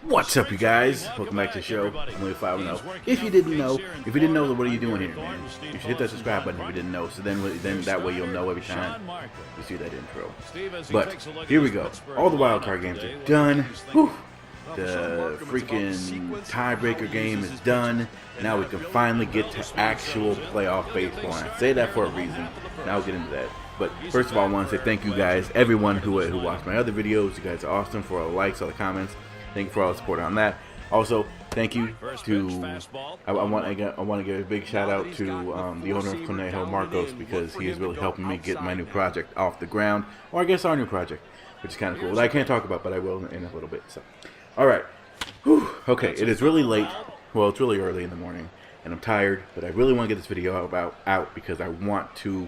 What's up, you guys? Welcome back to the show. I'm Mlb 2K13. If you didn't know, what are you doing here, man? You should hit that subscribe button if you didn't know. So then that way you'll know every time you see that intro. But here we go. All the wildcard games are done. Whew. The freaking tiebreaker game is done. Now we can finally get to actual playoff baseball. And I say that for a reason. Now we'll get into that. But first of all, I want to say thank you guys, everyone who watched my other videos. You guys are awesome, for all the likes, all the comments. Thank you for all the support on that. Also, thank you to I want to give a big shout out to the owner of Conejo, Marcos, because he is really helping me get my new project off the ground, or I guess our new project, which is kind of cool. That I can't talk about, but I will in a little bit. So, all right. Whew. Okay, it is really late. Well, it's really early in the morning, and I'm tired. But I really want to get this video out because I want to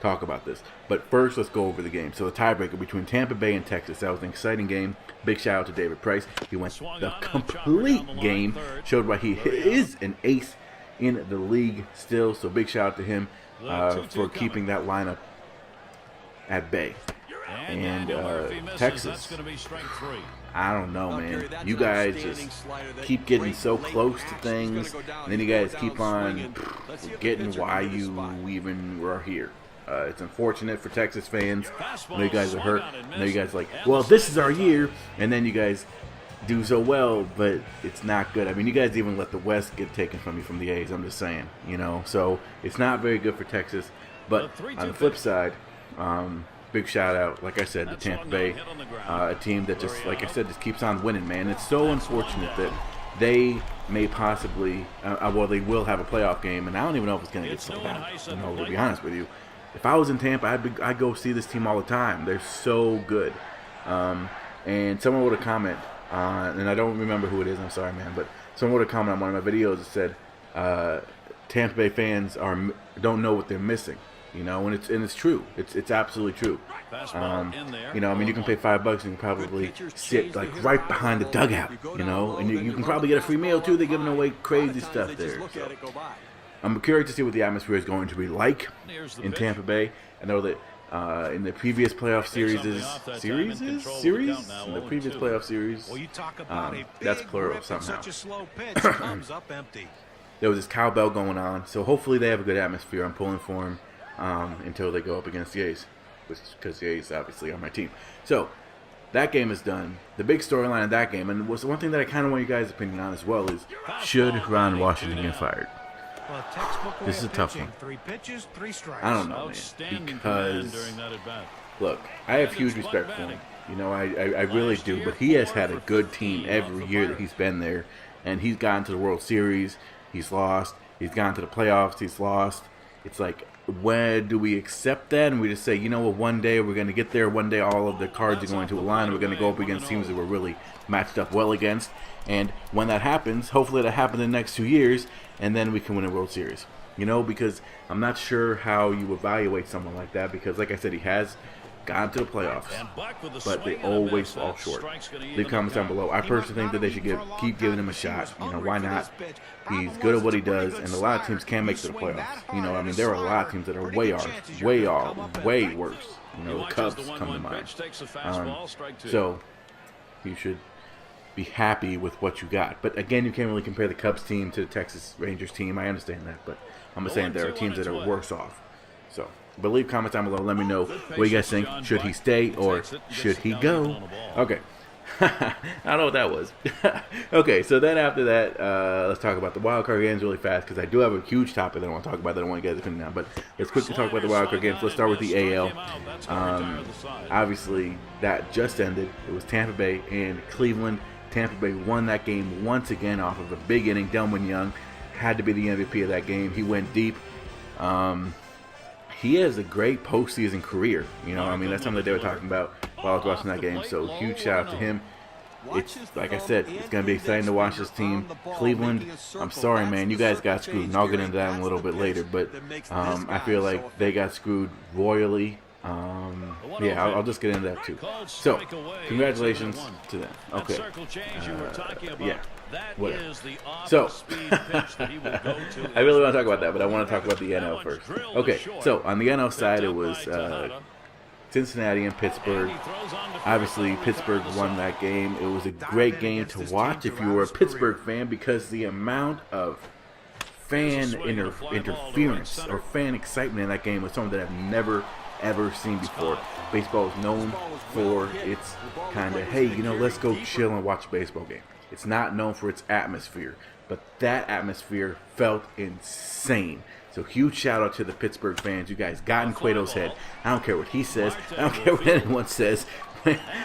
talk about this. But first, let's go over the game. So the tiebreaker between Tampa Bay and Texas. That was an exciting game. Big shout out to David Price. He went the complete game. Showed why he is an ace in the league still. So big shout out to him for keeping that lineup at bay. And Texas, I don't know, man. You guys just keep getting so close to things, and then you guys keep on forgetting why you even were here. It's unfortunate for Texas fans. I know you guys are hurt. I know you guys are like, well, this is our year, and then you guys do so well, but it's not good. I mean, you guys even let the West get taken from you from the A's. I'm just saying, you know. So it's not very good for Texas. But on the flip side, big shout out, like I said, to Tampa Bay, a team that just, like I said, just keeps on winning, man. It's so unfortunate that they may possibly, well, they will have a playoff game, and I don't even know if it's going to get sold out. You know, to be honest with you. If I was in Tampa, I'd go see this team all the time. They're so good. And someone would have commented, and I don't remember who it is. I'm sorry, man, but someone would have commented on one of my videos that said Tampa Bay fans don't know what they're missing. You know, and it's true. It's absolutely true. You know, I mean, you can pay $5 and you can probably sit like right behind the dugout. You know, and you can probably get a free meal too. They're giving away crazy stuff there. So. I'm curious to see what the atmosphere is going to be like in Tampa Bay. I know that in the previous playoff series, that's plural somehow. There was this cowbell going on, so hopefully they have a good atmosphere. I'm pulling for them until they go up against the A's, because the A's obviously are my team. So that game is done. The big storyline of that game, and was the one thing that I kind of want you guys' opinion on as well, is should Ron Washington get fired? This is a tough one. I don't know, man. Because, look, I have huge respect for him. You know, I really do. But he has had a good team every year that he's been there. And he's gotten to the World Series. He's lost. He's gone to the playoffs. He's lost. It's like, when do we accept that? And we just say, you know what, one day we're going to get there. One day all of the cards are going to align. We're going to go up against teams that we're really matched up well against. And when that happens, hopefully that happens in the next 2 years, and then we can win a World Series. You know, because I'm not sure how you evaluate someone like that, because like I said, he has gone to the playoffs, but they always fall short. Leave comments down below. I personally think that they should keep giving him a shot. You know, why not? He's good at what he does, and a lot of teams can make it to the playoffs. You know, I mean, there are a lot of teams that are way worse. You know, the Cubs come to mind. So you should be happy with what you got. But again, you can't really compare the Cubs team to the Texas Rangers team. I understand that, but I'm just saying there are teams that are worse off. So, but leave comments down below. Let me know what you guys think. Should he stay or should he go? Okay. I don't know what that was. Okay, so then after that, let's talk about the wildcard games really fast, because I do have a huge topic that I want to talk about that I want you guys to opinion on. But let's quickly talk about the wildcard games. Let's start with the AL. Obviously, that just ended. It was Tampa Bay and Cleveland. Tampa Bay won that game once again off of a big inning. Delman Young had to be the MVP of that game. He went deep. He has a great postseason career. You know, I mean, that's something that they were talking about while I was watching that game. So huge shout out to him. It's like I said, it's going to be exciting to watch this team. Cleveland, I'm sorry, man, you guys got screwed, and I'll get into that in a little bit later. But I feel like they got screwed royally. Yeah, I'll just get into that too. So, congratulations to them. Okay. Yeah. Whatever. So, I really want to talk about that, but I want to talk about the NL first. Okay, so on the NL side, it was Cincinnati and Pittsburgh. Obviously, Pittsburgh won that game. It was a great game to watch if you were a Pittsburgh fan, because the amount of fan interference or fan excitement in that game was something that I've never ever seen before. Baseball is known for its kind of, hey, you know, let's go chill and watch a baseball game. It's not known for its atmosphere, but that atmosphere felt insane. So huge shout out to the Pittsburgh fans. You guys got in Cueto's head. I don't care what he says. I don't care what anyone says.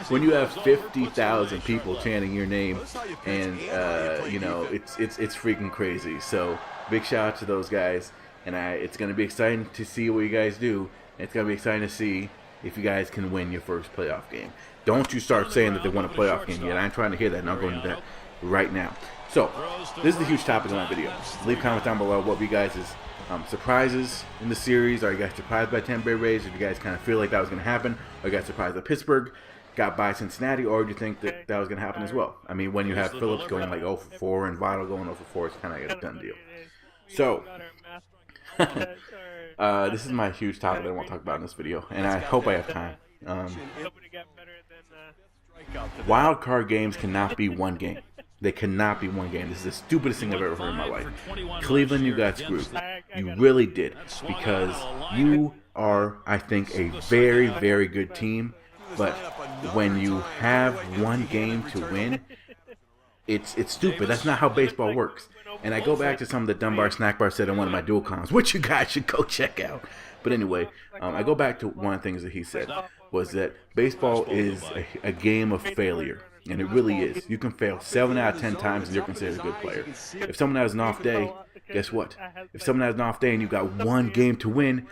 When you have 50,000 people chanting your name, and you know, it's freaking crazy. So big shout out to those guys, and it's going to be exciting to see what you guys do. It's going to be exciting to see if you guys can win your first playoff game. Don't you start saying that they won a playoff game yet. I'm trying to hear that, and I'm going to do that right now. So this is the huge topic of my video. Leave comments down below what you guys' surprises in the series. Are you guys surprised by Tampa Bay Rays? If you guys kind of feel like that was going to happen, are you guys surprised that Pittsburgh got by Cincinnati, or do you think that that was going to happen as well? I mean, when you have Phillips going like 0 for 4 and Votto going 0 for 4, it's kind of like a done deal. So this is my huge topic that I want to talk about in this video, and I hope I have time. Wild card games cannot be one game. They cannot be one game. This is the stupidest thing I've ever heard in my life. Cleveland, you got screwed. You really did, because you are, I think, a very, very good team. But when you have one game to win, it's stupid. That's not how baseball works. And I go back to something that Dunbar Snack Bar said in one of my dual cons, which you guys should go check out. But anyway, I go back to one of the things that he said, was that baseball is a game of failure. And it really is. You can fail 7 out of 10 times and you're considered a good player. If someone has an off day, guess what? If someone has an off day and you've got one game to win,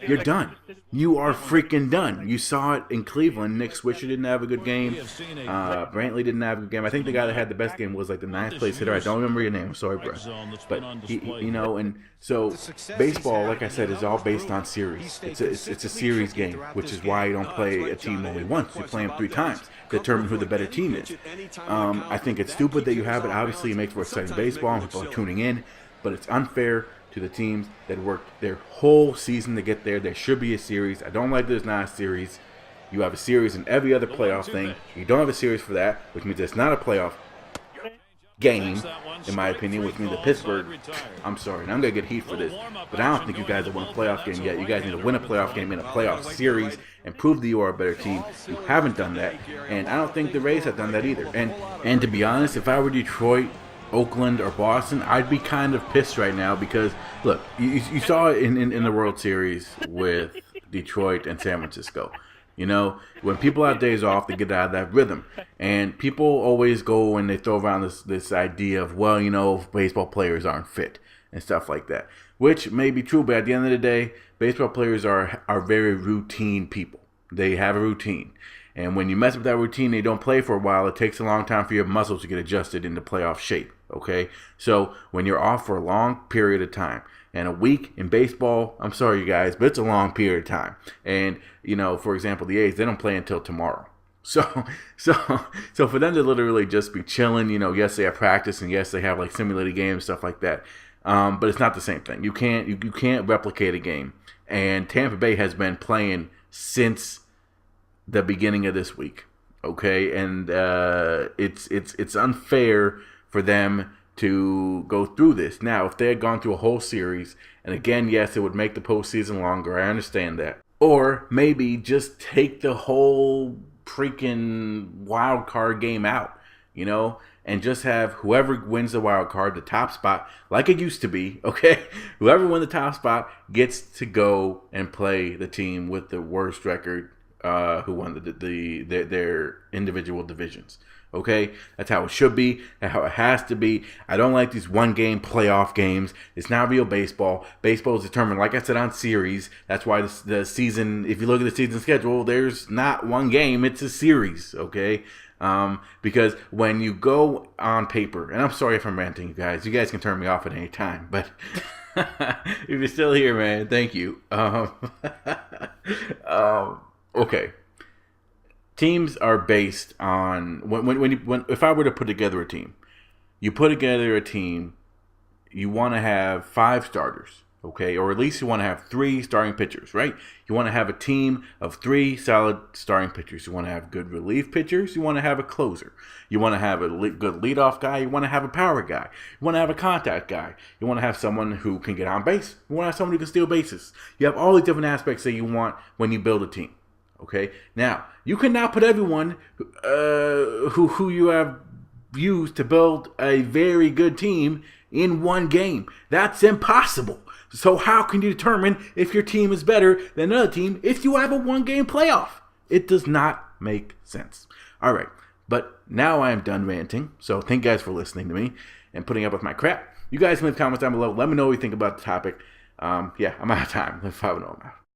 you're done. You are freaking done. You saw it in Cleveland. Nick Swisher didn't have a good game. Brantley didn't have a good game. I think the guy that had the best game was like the 9th place hitter. I don't remember your name. I'm sorry, bro. But, you know, and so baseball, like I said, is all based on series. It's a series game, which is why you don't play a team only once. You play them 3 times to determine who the better team is. I think it's stupid that you have it. Obviously, it makes for exciting baseball and people are tuning in, but it's unfair to the teams that worked their whole season to get there. There should be a series. I don't like there's not a series. You have a series in every other playoff thing. You don't have a series for that, which means it's not a playoff game, in my opinion, which means that Pittsburgh, I'm sorry, and I'm going to get heat for this, but I don't think you guys have won a playoff game yet. You guys need to win a playoff game in a playoff series and prove that you are a better team. You haven't done that, and I don't think the Rays have done that either. And to be honest, if I were Detroit, Oakland, or Boston, I'd be kind of pissed right now, because look, you saw it in the World Series with Detroit and San Francisco. You know, when people have days off, they get out of that rhythm. And people always go and they throw around this idea of, well, you know, baseball players aren't fit and stuff like that, which may be true, but at the end of the day, baseball players are very routine people. They have a routine. And when you mess with that routine, they don't play for a while, it takes a long time for your muscles to get adjusted into playoff shape, okay? So when you're off for a long period of time, and a week in baseball, I'm sorry, you guys, but it's a long period of time. And, you know, for example, the A's, they don't play until tomorrow. So for them to literally just be chilling, you know, yes, they have practice, and yes, they have like simulated games, stuff like that. But it's not the same thing. You can't replicate a game. And Tampa Bay has been playing since the beginning of this week, okay? And it's unfair for them to go through this. Now, if they had gone through a whole series, and again, yes, it would make the postseason longer, I understand that. Or maybe just take the whole freaking wild card game out, you know, and just have whoever wins the wild card, the top spot, like it used to be, okay? Whoever wins the top spot gets to go and play the team with the worst record, who won their individual divisions. Okay, that's how it should be. That's how it has to be. I don't like these one-game playoff games. It's not real baseball. Baseball is determined, like I said, on series. That's why the season, if you look at the season schedule, there's not one game. It's a series, okay? Because when you go on paper, and I'm sorry if I'm ranting, you guys. You guys can turn me off at any time, but if you're still here, man, thank you. Okay. Teams are based on if I were to put together a team, you put together a team, you want to have 5 starters, Okay, or at least you want to have 3 starting pitchers, right? You want to have a team of 3 solid starting pitchers. You want to have good relief pitchers. You want to have a closer. You want to have a good leadoff guy. You want to have a power guy. You want to have a contact guy. You want to have someone who can get on base. You want to have someone who can steal bases. You have all these different aspects that you want when you build a team. Okay, now you can now put everyone who you have used to build a very good team in one game. That's impossible. So how can you determine if your team is better than another team if you have a 1-game playoff? It does not make sense. All right, but now I am done ranting. So thank you guys for listening to me and putting up with my crap. You guys can leave comments down below. Let me know what you think about the topic. Yeah, I'm out of time. Let me know.